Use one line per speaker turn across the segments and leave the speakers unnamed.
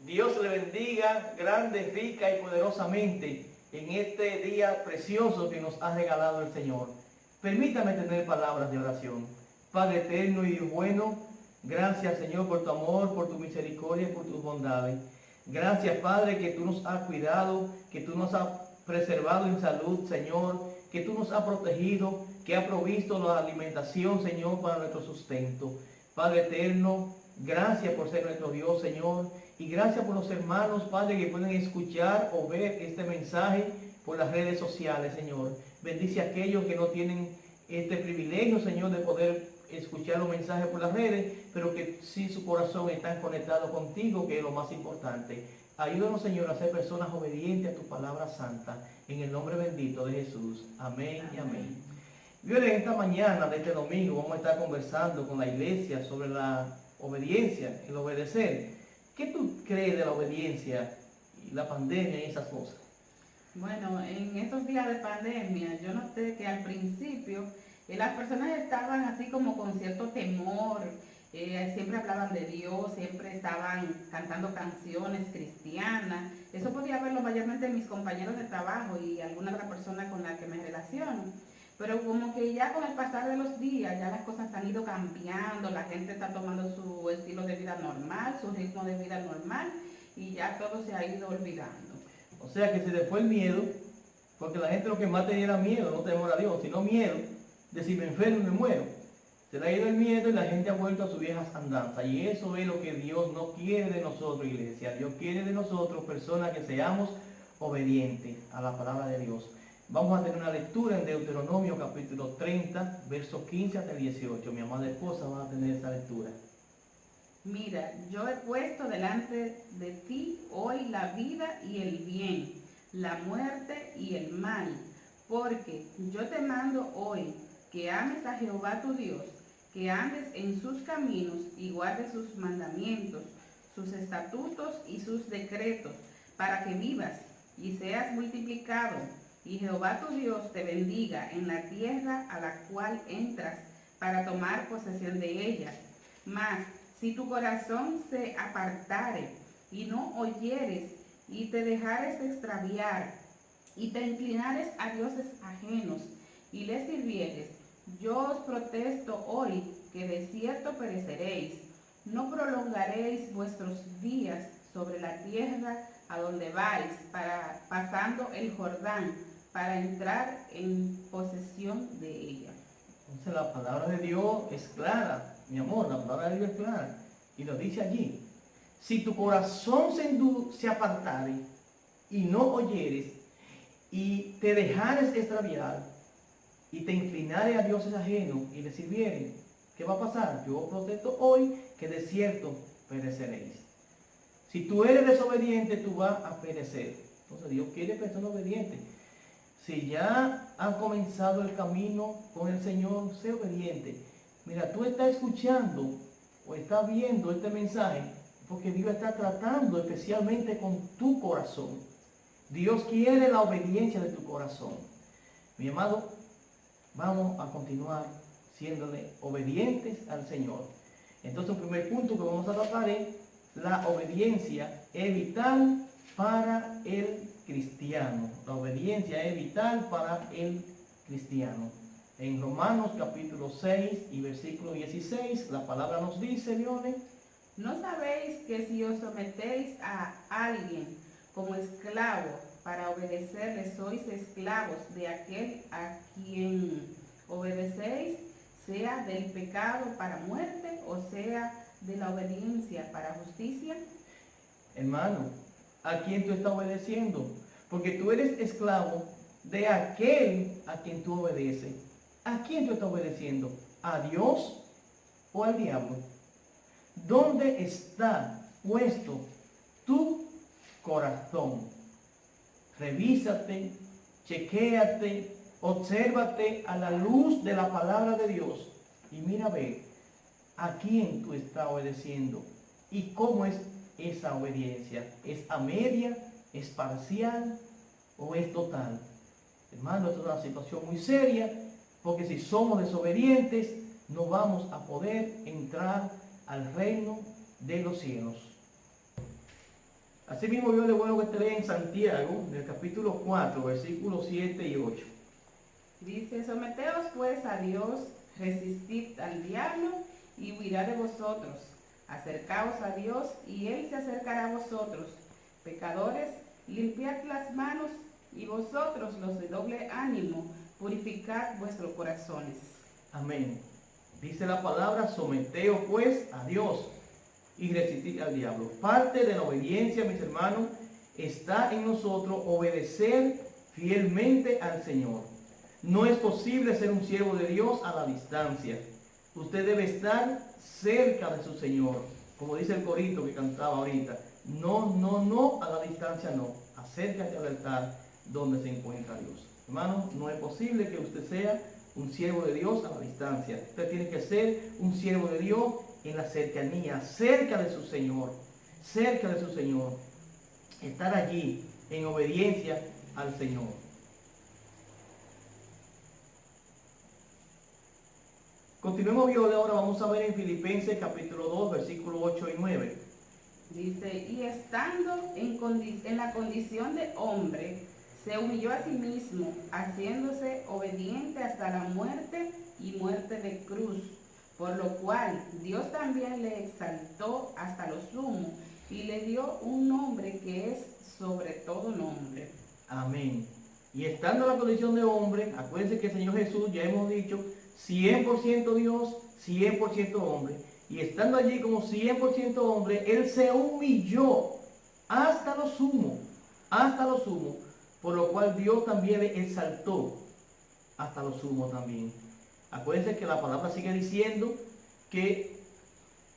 Dios le bendiga grande, rica y poderosamente en este día precioso que nos ha regalado el Señor. Permítame tener palabras de oración. Padre eterno y Dios bueno, gracias Señor por tu amor, por tu misericordia y por tus bondades. Gracias Padre que tú nos has cuidado, que tú nos has preservado en salud, Señor, que tú nos has protegido, que has provisto la alimentación, Señor, para nuestro sustento. Padre eterno, gracias por ser nuestro Dios, Señor, y gracias por los hermanos, Padre, que pueden escuchar o ver este mensaje por las redes sociales, Señor. Bendice a aquellos que no tienen este privilegio, Señor, de poder escuchar los mensajes por las redes, pero que sí su corazón está conectado contigo, que es lo más importante. Ayúdanos, Señor, a ser personas obedientes a tu palabra santa, en el nombre bendito de Jesús. Amén y amén. Bien, en esta mañana de este domingo vamos a estar conversando con la iglesia sobre la obediencia, el obedecer. ¿Qué tú crees de la obediencia y la pandemia y esas cosas?
Bueno, en estos días de pandemia yo noté que al principio las personas estaban así como con cierto temor, siempre hablaban de Dios, siempre estaban cantando canciones cristianas. Eso podía verlo mayormente en mis compañeros de trabajo y algunas de las personas con las que me relaciono. Pero como que ya con el pasar de los días, ya las cosas han ido cambiando, la gente está tomando su estilo de vida normal, su ritmo de vida normal, y ya todo se ha ido olvidando.
O sea que se le fue el miedo, porque la gente lo que más tenía era miedo, no temor a Dios, sino miedo de si me enfermo me muero. Se le ha ido el miedo y la gente ha vuelto a sus viejas andanzas. Y eso es lo que Dios no quiere de nosotros, iglesia. Dios quiere de nosotros, personas que seamos obedientes a la palabra de Dios. Vamos a tener una lectura en Deuteronomio capítulo 30, versos 15 hasta el 18. Mi amada esposa va a tener esa lectura.
Mira, yo he puesto delante de ti hoy la vida y el bien, la muerte y el mal, porque yo te mando hoy que ames a Jehová tu Dios, que andes en sus caminos y guardes sus mandamientos, sus estatutos y sus decretos, para que vivas y seas multiplicado, y Jehová tu Dios te bendiga en la tierra a la cual entras para tomar posesión de ella. Mas si tu corazón se apartare y no oyeres y te dejares extraviar y te inclinares a dioses ajenos y les sirvieres, yo os protesto hoy que de cierto pereceréis. No prolongaréis vuestros días sobre la tierra a donde vais, pasando el Jordán, para entrar en posesión de ella.
Entonces la palabra de Dios es clara, mi amor, la palabra de Dios es clara. Y lo dice allí. Si tu corazón se apartare y no oyeres y te dejares extraviar y te inclinares a dioses ajenos y les sirvieres, ¿qué va a pasar? Yo protesto hoy que de cierto pereceréis. Si tú eres desobediente, tú vas a perecer. Entonces Dios quiere personas obedientes. Si ya has comenzado el camino con el Señor, sé obediente. Mira, tú estás escuchando o estás viendo este mensaje porque Dios está tratando especialmente con tu corazón. Dios quiere la obediencia de tu corazón. Mi amado, vamos a continuar siéndole obedientes al Señor. Entonces, el primer punto que vamos a tratar es la obediencia es vital para el cristiano. La obediencia es vital para el cristiano. En Romanos capítulo 6 y versículo 16, la palabra nos dice, Leone,
¿no sabéis que si os sometéis a alguien como esclavo para obedecerle, sois esclavos de aquel a quien obedecéis, sea del pecado para muerte o sea de la obediencia para justicia?
Hermano, ¿a quién tú estás obedeciendo? Porque tú eres esclavo de aquel a quien tú obedeces. ¿A quién tú estás obedeciendo? ¿A Dios o al diablo? ¿Dónde está puesto tu corazón? Revísate, chequéate, obsérvate a la luz de la palabra de Dios y mira a ver a quién tú estás obedeciendo y cómo es esa obediencia. ¿Es a media? ¿Es parcial? ¿O es total? Hermano, esto es una situación muy seria, porque si somos desobedientes, no vamos a poder entrar al reino de los cielos. Asimismo, yo le bueno que te lea en Santiago, en el capítulo 4, versículos 7 y 8.
Dice, someteos pues a Dios, resistid al diablo y huirá de vosotros. Acercaos a Dios y Él se acercará a vosotros. Pecadores, limpiad las manos, y vosotros los de doble ánimo, purificad vuestros corazones.
Amén. Dice la palabra, someteos pues a Dios y resistid al diablo. Parte de la obediencia, mis hermanos, está en nosotros obedecer fielmente al Señor. No es posible ser un siervo de Dios a la distancia. Usted debe estar cerca de su Señor. Como dice el corito que cantaba ahorita. No, a la distancia no. Acércate al altar donde se encuentra Dios. Hermano, no es posible que usted sea un siervo de Dios a la distancia. Usted tiene que ser un siervo de Dios en la cercanía, cerca de su Señor. Cerca de su Señor. Estar allí en obediencia al Señor. Continuemos viendo ahora, vamos a ver en Filipenses capítulo 2, versículos 8 y 9.
Dice, y estando en la condición de hombre, se humilló a sí mismo, haciéndose obediente hasta la muerte y muerte de cruz, por lo cual Dios también le exaltó hasta lo sumo y le dio un nombre que es sobre todo nombre.
Amén. Y estando en la condición de hombre, acuérdense que el Señor Jesús, ya hemos dicho, 100% Dios, 100% hombre. Y estando allí como 100% hombre, Él se humilló hasta lo sumo, por lo cual Dios también le exaltó hasta lo sumo también. Acuérdense que la palabra sigue diciendo que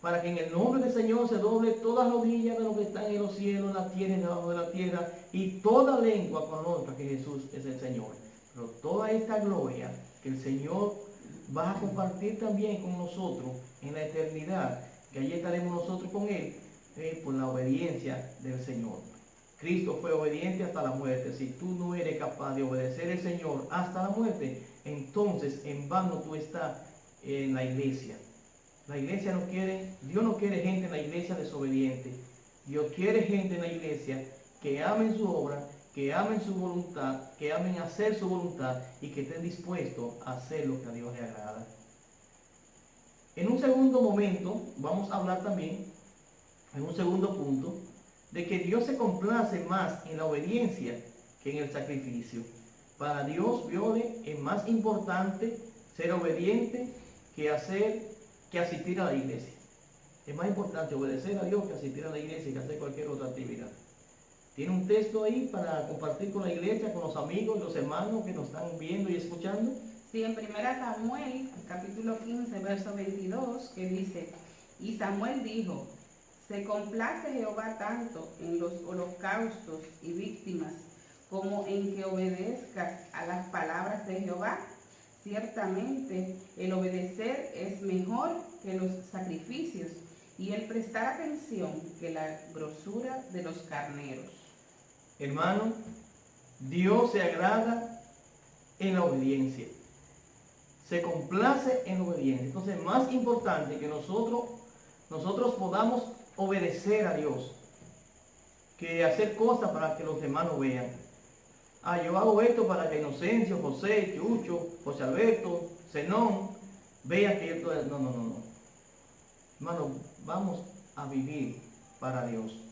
para que en el nombre del Señor se doble todas las rodillas de los que están en los cielos, en la tierra y debajo de la tierra, y toda lengua conozca que Jesús es el Señor. Pero toda esta gloria que el Señor va a compartir también con nosotros en la eternidad, que allí estaremos nosotros con Él, por la obediencia del Señor. Cristo fue obediente hasta la muerte. Si tú no eres capaz de obedecer al Señor hasta la muerte, entonces en vano tú estás en la iglesia. La iglesia no quiere, Dios no quiere gente en la iglesia desobediente. Dios quiere gente en la iglesia que amen su obra, que amen su voluntad, que amen hacer su voluntad y que estén dispuestos a hacer lo que a Dios le agrada. En un segundo momento, vamos a hablar también, en un segundo punto, de que Dios se complace más en la obediencia que en el sacrificio. Para Dios, es más importante ser obediente que asistir a la iglesia. Es más importante obedecer a Dios que asistir a la iglesia y que hacer cualquier otra actividad. Tiene un texto ahí para compartir con la iglesia, con los amigos, los hermanos que nos están viendo y escuchando.
Sí, en 1 Samuel, capítulo 15, verso 22, que dice, y Samuel dijo, se complace Jehová tanto en los holocaustos y víctimas, como en que obedezcas a las palabras de Jehová. Ciertamente, el obedecer es mejor que los sacrificios, y el prestar atención que la grosura de los carneros.
Hermano, Dios se agrada en la obediencia. Se complace en la obediencia. Entonces es más importante que nosotros podamos obedecer a Dios que hacer cosas para que los demás lo vean. Yo hago esto para que Inocencio, José, Chucho, José Alberto, Zenón, vean que esto es... No. Hermano, vamos a vivir para Dios.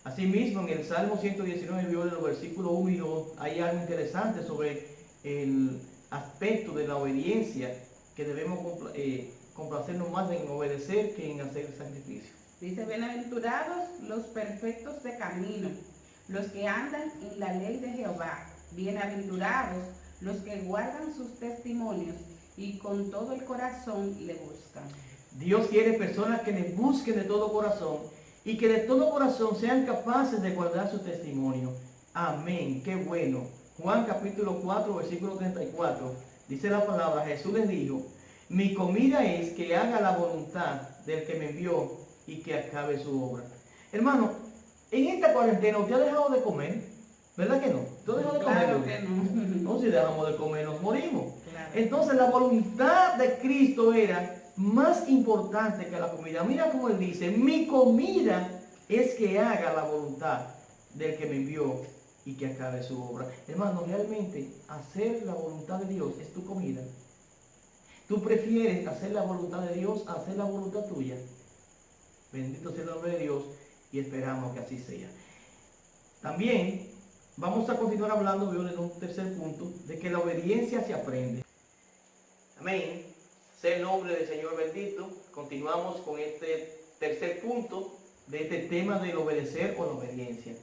Asimismo, en el Salmo 119, de los versículos 1 y 2, hay algo interesante sobre el aspecto de la obediencia, que debemos complacernos más en obedecer que en hacer sacrificio.
Dice, bienaventurados los perfectos de camino, los que andan en la ley de Jehová. Bienaventurados los que guardan sus testimonios y con todo el corazón le buscan.
Dios quiere personas que le busquen de todo corazón y que de todo corazón sean capaces de guardar su testimonio. Amén, qué bueno. Juan capítulo 4, versículo 34, dice la palabra, Jesús les dijo, mi comida es que haga la voluntad del que me envió y que acabe su obra. Hermano, en esta cuarentena usted ha dejado de comer, ¿verdad que no? ¿Usted ha dejado de comer?
Claro que no.
No, si dejamos de comer nos morimos.
Claro.
Entonces la voluntad de Cristo era más importante que la comida. Mira cómo Él dice, mi comida es que haga la voluntad del que me envió y que acabe su obra. Hermano, realmente hacer la voluntad de Dios es tu comida. ¿Tú prefieres hacer la voluntad de Dios a hacer la voluntad tuya? Bendito sea el nombre de Dios y esperamos que así sea. También vamos a continuar hablando, en un tercer punto, de que la obediencia se aprende. Amén. Sea el nombre del Señor bendito. Continuamos con este tercer punto de este tema del obedecer o la obediencia.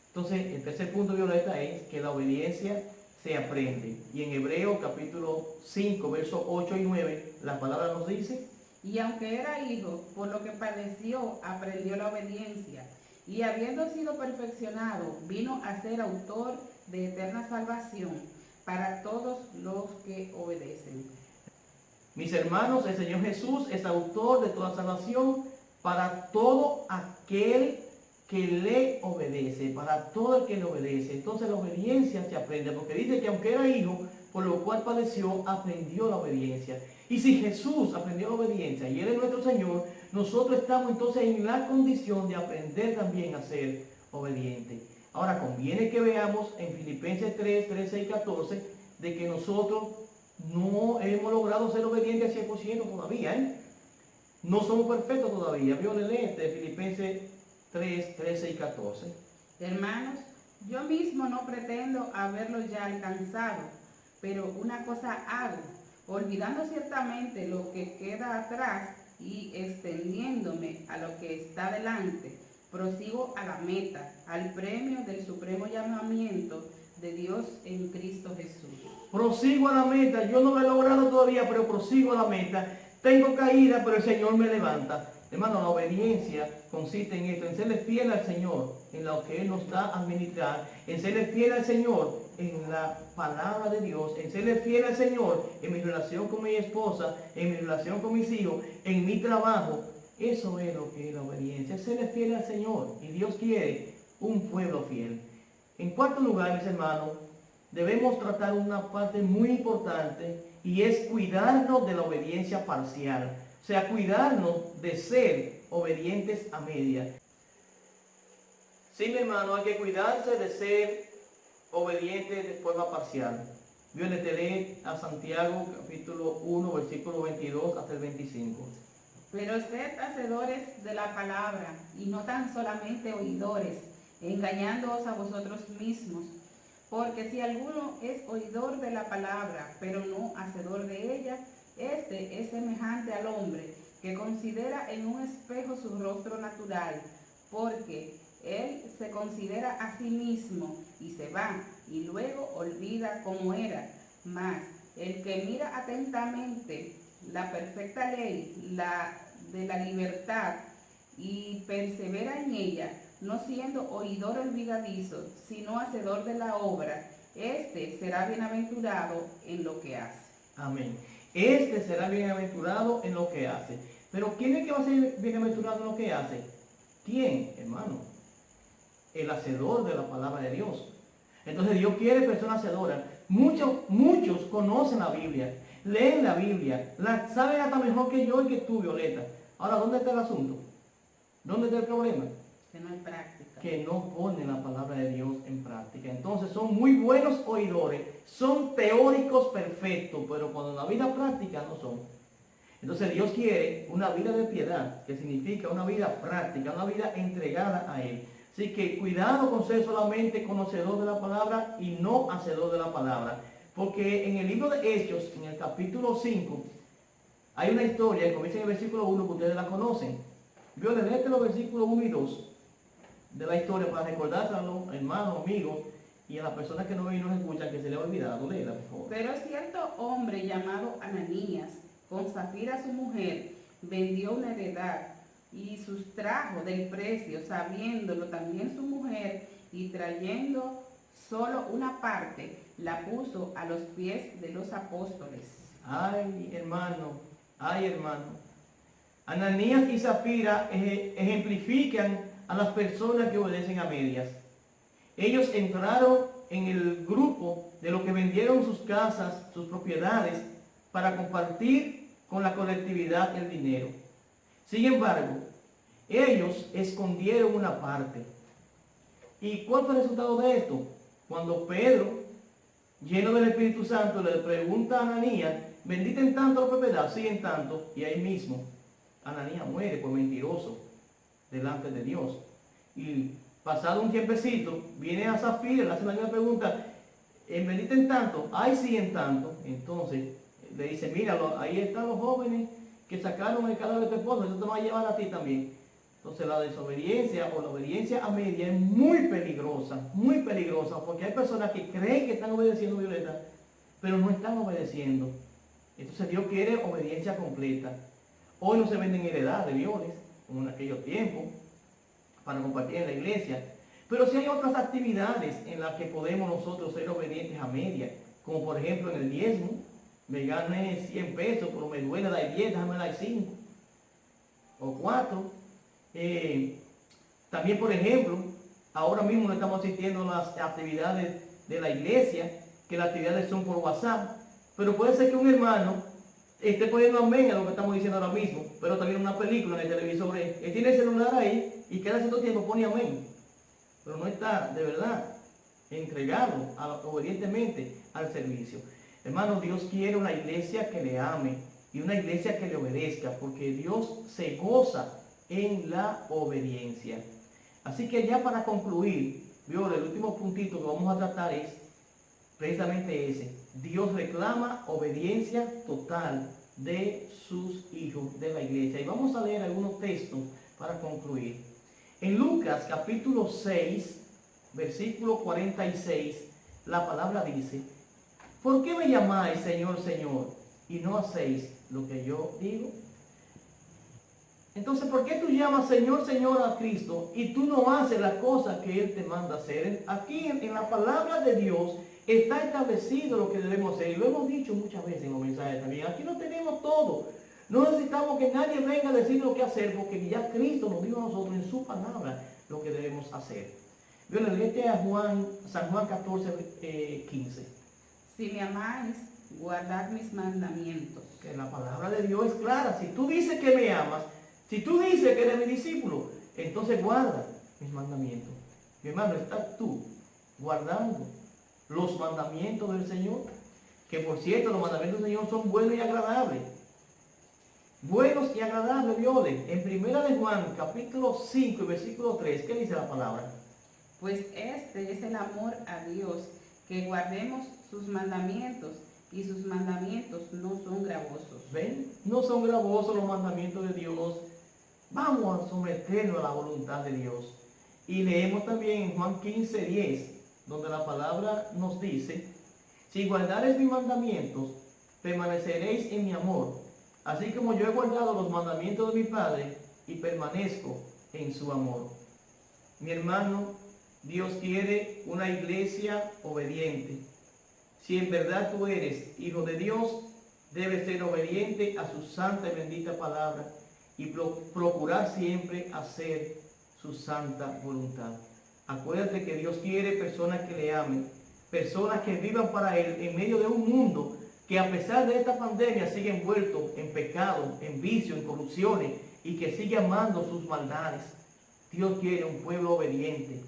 Entonces, el tercer punto, Violeta, es que la obediencia se aprende. Y en Hebreos capítulo 5, versos 8 y 9, la palabra nos dice:
y aunque era hijo, por lo que padeció, aprendió la obediencia. Y habiendo sido perfeccionado, vino a ser autor de eterna salvación para todos los que obedecen.
Mis hermanos, el Señor Jesús es autor de toda salvación para todo aquel que le obedece, para todo el que le obedece. Entonces la obediencia se aprende, porque dice que aunque era hijo, por lo cual padeció, aprendió la obediencia. Y si Jesús aprendió la obediencia y Él es nuestro Señor, nosotros estamos entonces en la condición de aprender también a ser obedientes. Ahora conviene que veamos en Filipenses 3, 13 y 14, de que nosotros no hemos logrado ser obedientes al 100% todavía, No somos perfectos todavía. Lee Filipenses 3, 13 y 14.
Hermanos, yo mismo no pretendo haberlo ya alcanzado, pero una cosa hago, olvidando ciertamente lo que queda atrás y extendiéndome a lo que está delante, prosigo a la meta, al premio del supremo llamamiento de Dios en Cristo Jesús.
Prosigo a la meta. Yo no lo he logrado todavía, pero prosigo a la meta. Tengo caída, pero el Señor me levanta. Hermano, la obediencia consiste en esto, en serle fiel al Señor, en lo que Él nos da a administrar, en serle fiel al Señor en la palabra de Dios, en serle fiel al Señor en mi relación con mi esposa, en mi relación con mis hijos, en mi trabajo. Eso es lo que es la obediencia, es serle fiel al Señor. Y Dios quiere un pueblo fiel. En cuarto lugar, mis hermanos, debemos tratar una parte muy importante y es cuidarnos de la obediencia parcial. O sea, cuidarnos de ser obedientes a medias. Sí, mi hermano, hay que cuidarse de ser obedientes de forma parcial. Yo le lee a Santiago capítulo 1, versículo 22 hasta el 25.
Pero sed hacedores de la palabra y no tan solamente oidores, engañándoos a vosotros mismos. Porque si alguno es oidor de la palabra, pero no hacedor de ella, este es semejante al hombre que considera en un espejo su rostro natural, porque él se considera a sí mismo y se va, y luego olvida cómo era. Mas el que mira atentamente la perfecta ley, la de la libertad, y persevera en ella, no siendo oidor olvidadizo, sino hacedor de la obra, este será bienaventurado en lo que hace.
Amén. Este será bienaventurado en lo que hace. Pero ¿quién es que va a ser bienaventurado en lo que hace? ¿Quién, hermano? El hacedor de la palabra de Dios. Entonces Dios quiere personas hacedoras. Muchos conocen la Biblia, leen la Biblia, la saben hasta mejor que yo y que tú, Violeta. Ahora, ¿dónde está el asunto? ¿Dónde está el problema?
Que no hay práctica.
Que no ponen la palabra de Dios en práctica. Entonces son muy buenos oidores, son teóricos perfectos, pero cuando en la vida práctica no son. Entonces Dios quiere una vida de piedad, que significa una vida práctica, una vida entregada a Él. Así que cuidado con ser solamente conocedor de la palabra y no hacedor de la palabra. Porque en el libro de Hechos, en el capítulo 5, hay una historia que comienza en el versículo 1 que ustedes la conocen. Yo le leo los versículos 1 y 2 de la historia para recordárselo a los hermanos, amigos y a las personas que no ven y no escuchan que se les ha olvidado. Léela, por favor.
Pero cierto hombre llamado Ananías, con Zafira su mujer, vendió una heredad y sustrajo del precio, sabiéndolo también su mujer, y trayendo solo una parte, la puso a los pies de los apóstoles.
Ay, hermano, ay, hermano. Ananías y Zafira ejemplifican a las personas que obedecen a medias. Ellos entraron en el grupo de los que vendieron sus casas, sus propiedades, para compartir con la colectividad el dinero. Sin embargo, ellos escondieron una parte. ¿Y cuál fue el resultado de esto? Cuando Pedro, lleno del Espíritu Santo, le pregunta a Ananías, ¿vendiste en tanto la propiedad? Sí, en tanto. Y ahí mismo, Ananías muere por mentiroso delante de Dios. Y pasado un tiempecito, viene a Zafira, le hace la misma pregunta, ¿vendiste en tanto? Ay, sí, en tanto. Entonces, le dice, mira, ahí están los jóvenes que sacaron el cadáver de tu esposo, eso te va a llevar a ti también. Entonces la desobediencia o la obediencia a media es muy peligrosa, porque hay personas que creen que están obedeciendo Violeta, pero no están obedeciendo. Entonces Dios quiere obediencia completa. Hoy no se venden heredades de Violes, como en aquellos tiempos, para compartir en la iglesia. Pero sí hay otras actividades en las que podemos nosotros ser obedientes a media, como por ejemplo en el diezmo. Me gané 100 pesos, pero me duele dar 10, déjame dar 5 o 4. También, por ejemplo, ahora mismo no estamos asistiendo a las actividades de la iglesia, que las actividades son por WhatsApp, pero puede ser que un hermano esté poniendo amén a lo que estamos diciendo ahora mismo, pero también una película en el televisor, él tiene el celular ahí y cada cierto tiempo pone amén, pero no está de verdad entregado obedientemente al servicio. Hermano, Dios quiere una iglesia que le ame y una iglesia que le obedezca, porque Dios se goza en la obediencia. Así que ya para concluir, Viola, el último puntito que vamos a tratar es precisamente ese. Dios reclama obediencia total de sus hijos de la iglesia. Y vamos a leer algunos textos para concluir. En Lucas capítulo 6, versículo 46, la palabra dice, ¿por qué me llamáis Señor, Señor, y no hacéis lo que yo digo? Entonces, ¿por qué tú llamas Señor, Señor a Cristo y tú no haces las cosas que Él te manda hacer? Aquí en la palabra de Dios está establecido lo que debemos hacer. Y lo hemos dicho muchas veces en los mensajes también. Aquí no tenemos todo. No necesitamos que nadie venga a decir lo que hacer, porque ya Cristo nos dijo a nosotros en su palabra lo que debemos hacer. Bueno, léete a San Juan 14, 15.
Si me amáis, guardad mis mandamientos.
Que la palabra de Dios es clara. Si tú dices que me amas, si tú dices que eres mi discípulo, entonces guarda mis mandamientos. Mi hermano, ¿estás tú guardando los mandamientos del Señor? Que por cierto, los mandamientos del Señor son buenos y agradables. Buenos y agradables, Violes. En 1 de Juan, capítulo 5 y versículo 3, ¿qué dice la palabra?
Pues este es el amor a Dios, que guardemos sus mandamientos, y sus mandamientos no son gravosos.
¿Ven? No son gravosos los mandamientos de Dios. Vamos a someternos a la voluntad de Dios. Y leemos también en Juan 15, 10, donde la palabra nos dice, si guardareis mis mandamientos, permaneceréis en mi amor, así como yo he guardado los mandamientos de mi Padre y permanezco en su amor. Mi hermano, Dios quiere una iglesia obediente. Si en verdad tú eres hijo de Dios, debes ser obediente a su santa y bendita palabra y procurar siempre hacer su santa voluntad. Acuérdate que Dios quiere personas que le amen, personas que vivan para Él en medio de un mundo que a pesar de esta pandemia sigue envuelto en pecado, en vicio, en corrupciones y que sigue amando sus maldades. Dios quiere un pueblo obediente.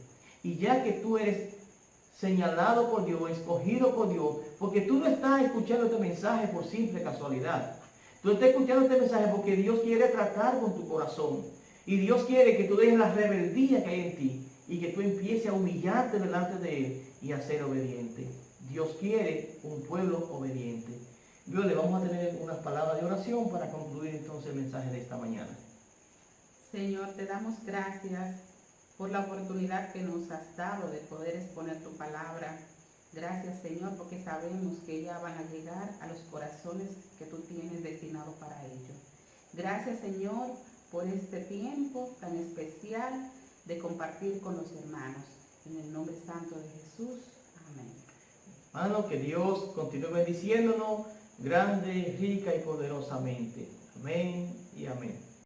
Y ya que tú eres señalado por Dios, escogido por Dios, porque tú no estás escuchando este mensaje por simple casualidad. Tú estás escuchando este mensaje porque Dios quiere tratar con tu corazón. Y Dios quiere que tú dejes la rebeldía que hay en ti y que tú empieces a humillarte delante de Él y a ser obediente. Dios quiere un pueblo obediente. Dios, le vamos a tener unas palabras de oración para concluir entonces el mensaje de esta mañana.
Señor, te damos gracias por la oportunidad que nos has dado de poder exponer tu palabra. Gracias, Señor, porque sabemos que ya van a llegar a los corazones que tú tienes destinado para ello. Gracias, Señor, por este tiempo tan especial de compartir con los hermanos. En el nombre santo de Jesús. Amén.
Hermano, que Dios continúe bendiciéndonos grande, rica y poderosamente. Amén y amén.